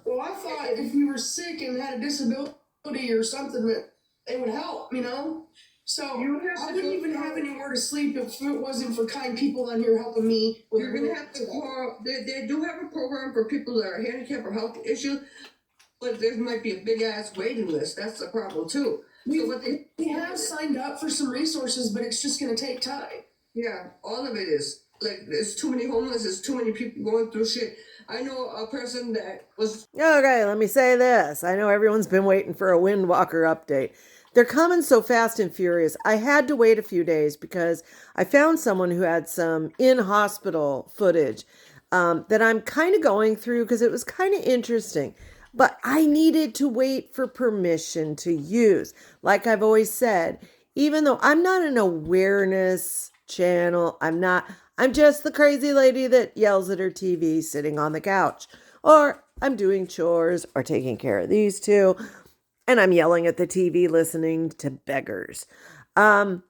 Well, I thought if you were sick and had a disability or something that it would help, you know? So I wouldn't even have anywhere to sleep if it wasn't for kind people on here helping me. You're going to have to call. They do have a program for people that are handicapped or health issues, but there might be a big ass waiting list. That's the problem too. We have signed up for some resources, but it's just going to take time. Yeah, all of it is. Like, there's too many homeless, there's too many people going through shit. I know a person that was. Okay, let me say this. I know everyone's been waiting for a Windwalker update. They're coming so fast and furious. I had to wait a few days because I found someone who had some in-hospital footage that I'm kind of going through because it was kind of interesting. But I needed to wait for permission to use. Like I've always said, even though I'm not an awareness channel, I'm just the crazy lady that yells at her TV sitting on the couch. Or I'm doing chores or taking care of these two, and I'm yelling at the TV listening to Beggars. But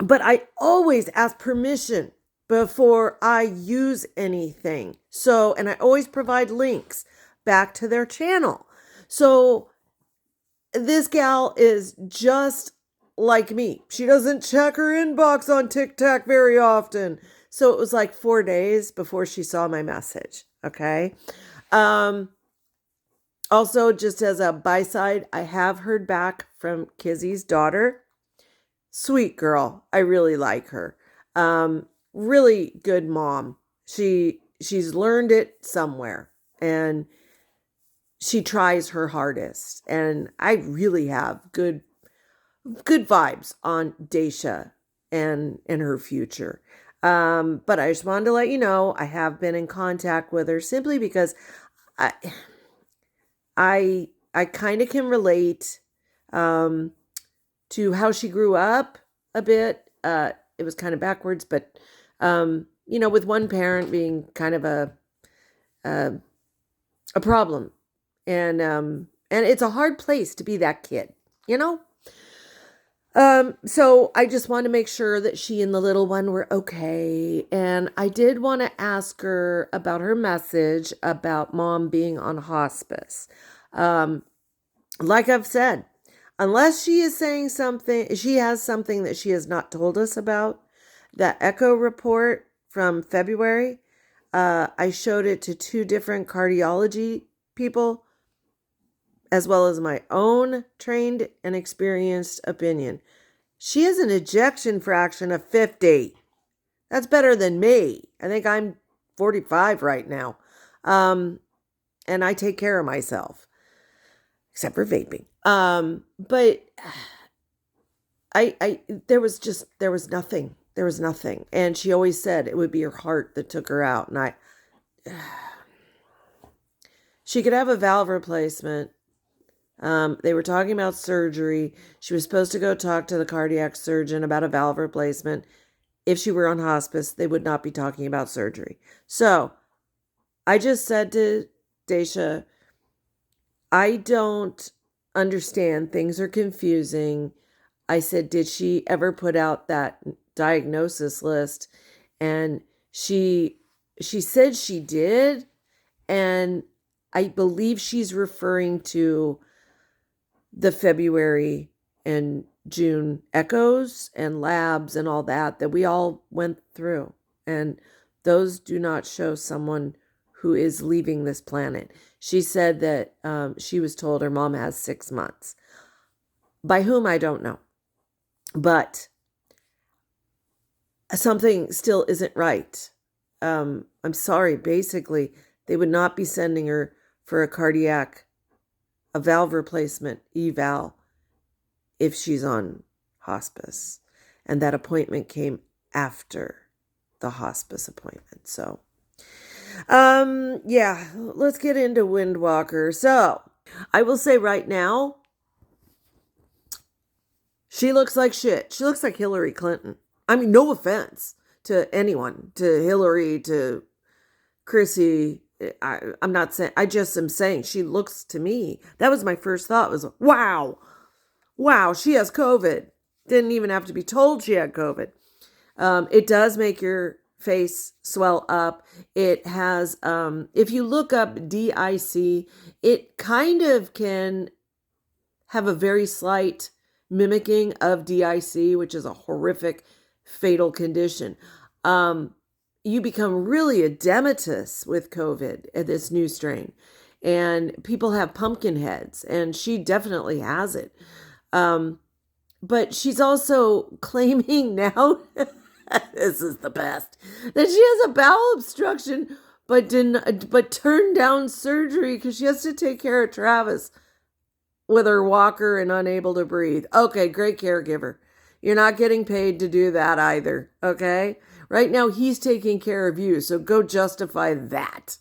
I always ask permission before I use anything. So, and I always provide links back to their channel. So this gal is just like me. She doesn't check her inbox on TikTok very often. So it was like 4 days before she saw my message. Okay. Also, just as a by-side, I have heard back from Kizzy's daughter. Sweet girl. I really like her. Really good mom. She's learned it somewhere, and she tries her hardest. And I really have good vibes on Daisha and her future. But I just wanted to let you know I have been in contact with her simply because I kind of can relate to how she grew up a bit. It was kind of backwards, but with one parent being kind of a problem, and it's a hard place to be that kid, So I just want to make sure that she and the little one were okay. And I did want to ask her about her message about mom being on hospice. Like I've said, unless she is saying something, she has something that she has not told us about. That echo report from February, I showed it to 2 different cardiology people, as well as my own trained and experienced opinion. She has an ejection fraction of 50. That's better than me. I think I'm 45 right now. And I take care of myself, except for vaping. But there was nothing. There was nothing. And she always said it would be her heart that took her out. And she could have a valve replacement. They were talking about surgery. She was supposed to go talk to the cardiac surgeon about a valve replacement. If she were on hospice, they would not be talking about surgery. So I just said to Daisha, I don't understand. Things are confusing. I said, did she ever put out that diagnosis list? And she said she did. And I believe she's referring to the February and June echoes and labs and all that we all went through. And those do not show someone who is leaving this planet. She said that she was told her mom has 6 months. By whom, I don't know. But something still isn't right. I'm sorry. Basically, they would not be sending her for a valve replacement eval if she's on hospice. And that appointment came after the hospice appointment. So, yeah, let's get into Windwalker. So, I will say right now, she looks like shit. She looks like Hillary Clinton. I mean, no offense to anyone, to Hillary, to Chrissy. I'm not saying, I just am saying she looks to me. That was my first thought was, wow, she has COVID. Didn't even have to be told she had COVID. It does make your face swell up. It has, if you look up DIC, it kind of can have a very slight mimicking of DIC, which is a horrific, fatal condition. You become really edematous with COVID at this new strain. And people have pumpkin heads, and she definitely has it. But she's also claiming now, this is the best, that she has a bowel obstruction, but turned down surgery because she has to take care of Travis with her walker and unable to breathe. Okay, great caregiver. You're not getting paid to do that either, okay? Right now, he's taking care of you, so go justify that.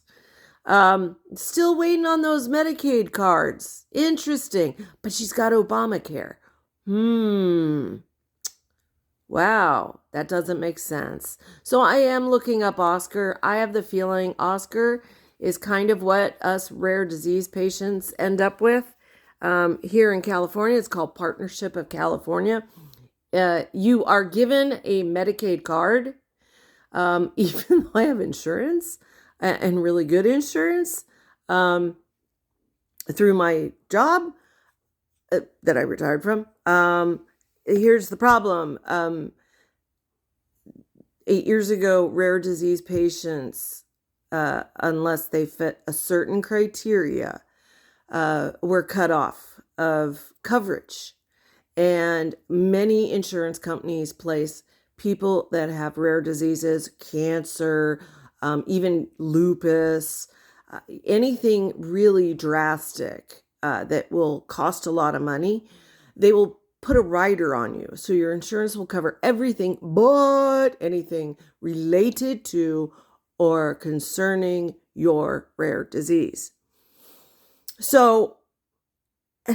Still waiting on those Medicaid cards. Interesting. But she's got Obamacare. Wow, that doesn't make sense. So I am looking up Oscar. I have the feeling Oscar is kind of what us rare disease patients end up with. Here in California, it's called Partnership of California. You are given a Medicaid card, even though I have insurance and really good insurance through my job that I retired from. Here's the problem. 8 years ago, rare disease patients, unless they fit a certain criteria, were cut off of coverage. And many insurance companies place people that have rare diseases, cancer, even lupus, anything really drastic that will cost a lot of money. They will put a rider on you. So your insurance will cover everything but anything related to or concerning your rare disease. So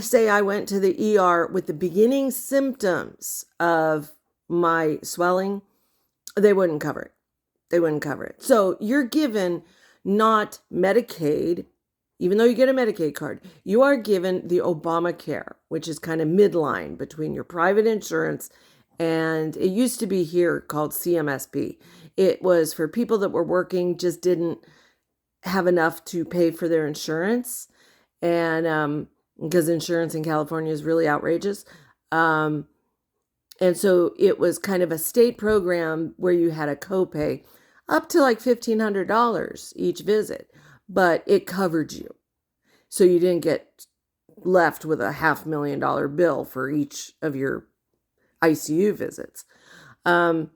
say I went to the ER with the beginning symptoms of my swelling, they wouldn't cover it. They wouldn't cover it. So you're given not Medicaid, even though you get a Medicaid card, you are given the Obamacare, which is kind of midline between your private insurance and it used to be here called CMSP. It was for people that were working, just didn't have enough to pay for their insurance. And because insurance in California is really outrageous. And so it was kind of a state program where you had a copay up to like $1,500 each visit, but it covered you. So you didn't get left with a $500,000 bill for each of your ICU visits. And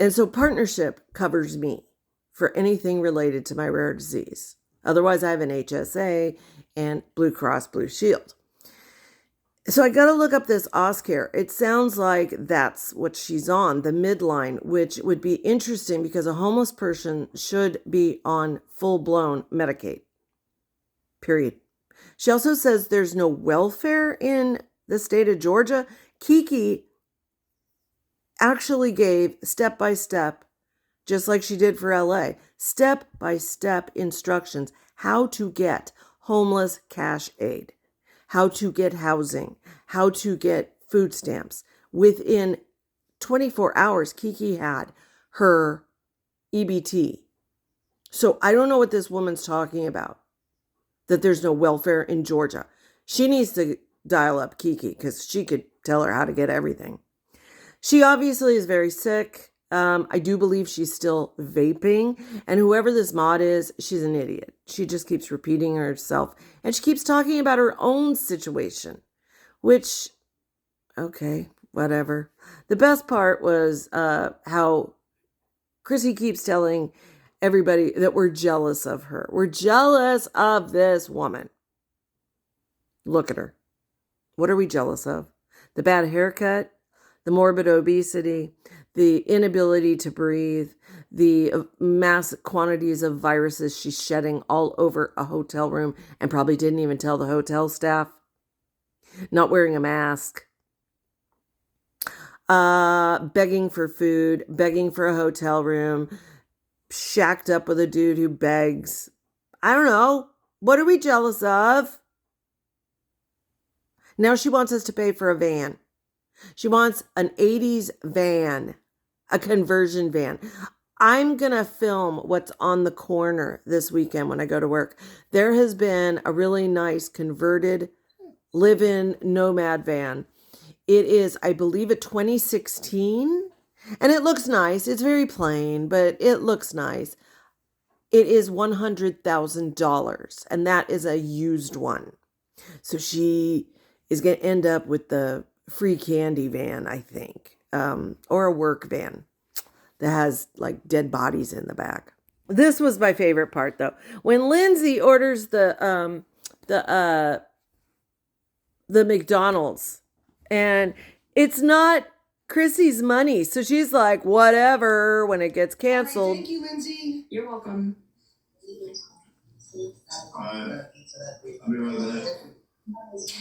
so partnership covers me for anything related to my rare disease. Otherwise, I have an HSA and Blue Cross Blue Shield. So I got to look up this Oscar. It sounds like that's what she's on, the midline, which would be interesting because a homeless person should be on full-blown Medicaid, period. She also says there's no welfare in the state of Georgia. Kiki actually gave step-by-step, just like she did for LA, step-by-step instructions how to get homeless cash aid, how to get housing, how to get food stamps. Within 24 hours, Kiki had her EBT. So I don't know what this woman's talking about, that there's no welfare in Georgia. She needs to dial up Kiki because she could tell her how to get everything. She obviously is very sick. I do believe she's still vaping. And whoever this mod is, she's an idiot. She just keeps repeating herself. And she keeps talking about her own situation. Which, okay, whatever. The best part was how Chrissy keeps telling everybody that we're jealous of her. We're jealous of this woman. Look at her. What are we jealous of? The bad haircut, the morbid obesity, the inability to breathe, the mass quantities of viruses she's shedding all over a hotel room and probably didn't even tell the hotel staff, not wearing a mask, begging for food, begging for a hotel room, shacked up with a dude who begs. I don't know. What are we jealous of? Now she wants us to pay for a van. She wants an 80s van a conversion van. I'm going to film what's on the corner this weekend when I go to work. There has been a really nice converted live-in nomad van. It is, I believe, a 2016, and it looks nice. It's very plain, but it looks nice. It is $100,000, and that is a used one. So she is going to end up with the free candy van, I think, or a work van that has like dead bodies in the back. This was my favorite part, though. When Lindsay orders the McDonald's, and it's not Chrissy's money, so she's like, whatever. When it gets canceled. Right, thank you, Lindsay. You're welcome.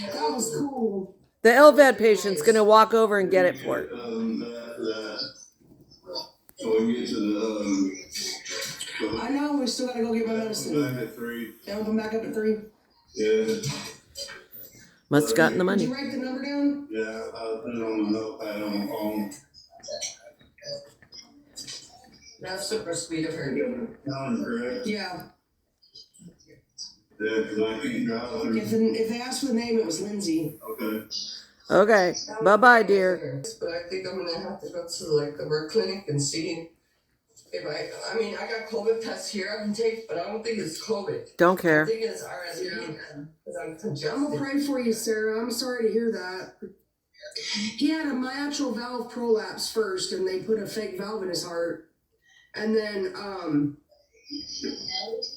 That was cool. The LVAD patient's gonna walk over and get it for her. I know, we still gotta go get my medicine. At 3. Yeah, we'll come back up at 3. Yeah. Must have gotten the money. Did you write the number down? Yeah, I'll put it on the notepad on the phone. That's super sweet of her. Sounds correct. Yeah. Yeah, because I can't drive through. If they asked for the name, it was Lindsay. Okay. Okay. Bye-bye, dear. But I think I'm gonna have to go to like the work clinic and see if I mean, I got COVID tests here I can take, but I don't think it's COVID. Don't I care. think it's RSV because I'm congested. I'm gonna pray for you, Sarah. I'm sorry to hear that. He had a mitral valve prolapse first, and they put a fake valve in his heart, and then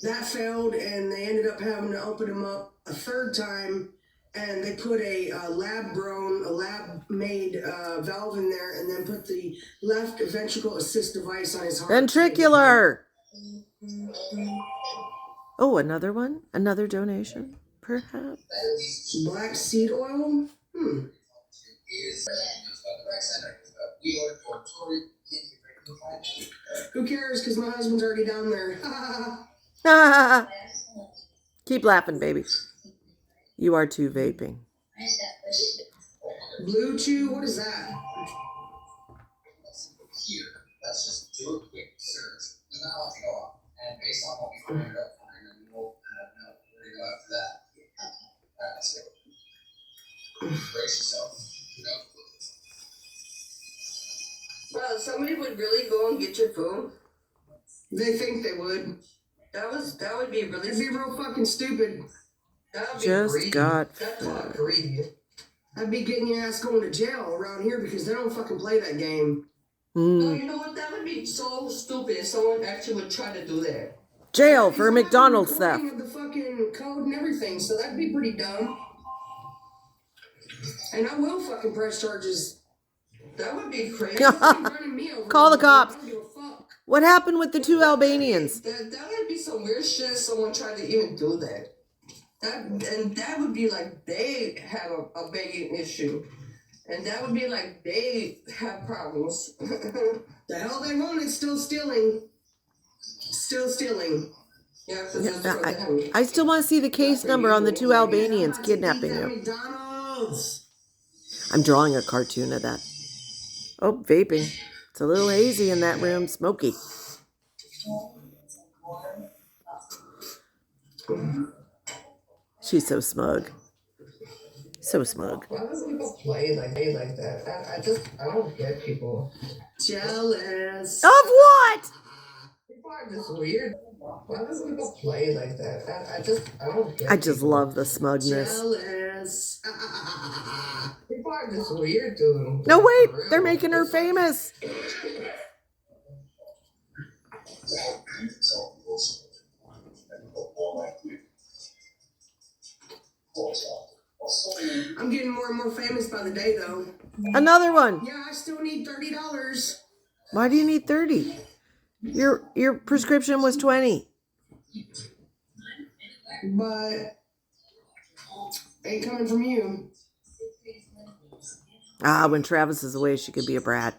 that failed, and they ended up having to open him up a third time, and they put a lab-made valve in there, and then put the left ventricle assist device on his heart. Ventricular. Oh, another one? Another donation, perhaps? Black seed oil? Who cares? Because my husband's already down there. Keep laughing, baby. You are too vaping. Blue Chew? What is that? Here, let's just do a quick search. There's not a lot to go on. And based on what we find out, and then we'll know where to go after that. Let's go. Brace yourself. Well, somebody would really go and get your food. They think they would. That would be really. It'd be real fucking stupid. That would be Just greedy. got That's not greedy. I'd be getting your ass going to jail around here because they don't fucking play that game. No, you know what? That would be so stupid if someone actually would try to do that. Jail for McDonald's theft. Of the fucking code and everything, so that'd be pretty dumb. And I will fucking press charges. That would be crazy. Call the cops. What happened with the 2 Albanians? That would be some weird shit if someone tried to even do that. That would be like they have a begging issue. And that would be like they have problems. The hell they want is still stealing. Still stealing. Yeah, I still want to see the case number on the 2 Albanians kidnapping you. McDonald's. I'm drawing a cartoon of that. Oh, vaping. It's a little hazy in that room. Smoky. She's so smug. So smug. Why doesn't people play like that? I don't get people. Jealous. Of what? People are just weird. Why doesn't people play like that? I don't get I just love the smugness. Jealous. People are just weird, dude. No, wait. They're making her famous. I'm getting more and more famous by the day, though. Another one. Yeah, I still need $30. Why do you need 30? Your prescription was 20. But ain't coming from you. When Travis is away, she could be a brat.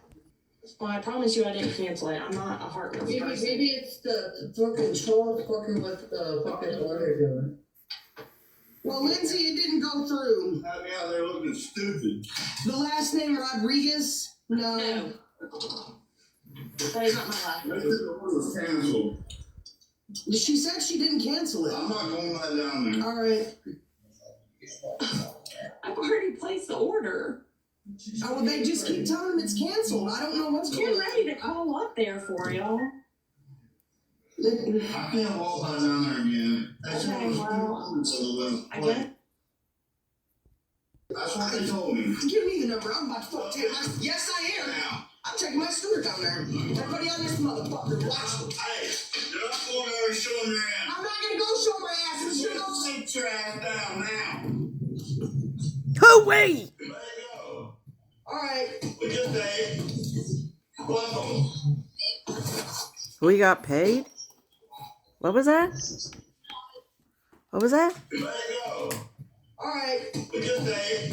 Well, I promise you I didn't cancel it. I'm not a heartless person. Maybe it's the fucking troll fucking with the fucking order doing. Well, Lindsay, it didn't go through. Had me out there looking stupid. The last name Rodriguez? No. That is not my last They name. said the order was canceled. She said she didn't cancel it. I'm not going back down there. All right. I've already placed the order. Oh, well, they just keep telling them it's canceled. I don't know what's going Get on. ready to call up there for y'all. I can't walk back down there again. They said it was Okay, well, 200 for the I get. That's what they told me. Give me the number. I'm about to fuck take my. Yes, I am. Now, I'm taking my scooter down there. Everybody on this motherfucker, watch. hey, you're not going there and showing your ass. I'm not gonna go show my ass. I'm You sure those. sit your ass down now. Hooey! Let it go. All right. We just ate. Welcome. We got paid? What was that? What was that? Let it go. All right. We just ate.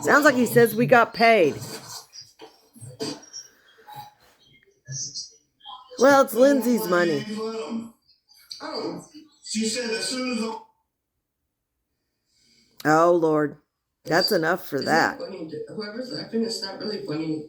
Sounds like he says we got paid. Well, it's Lindsay's money. Oh. She said as soon as the Oh, Lord. That's enough for that. Funny. Whoever's laughing, it's not really funny.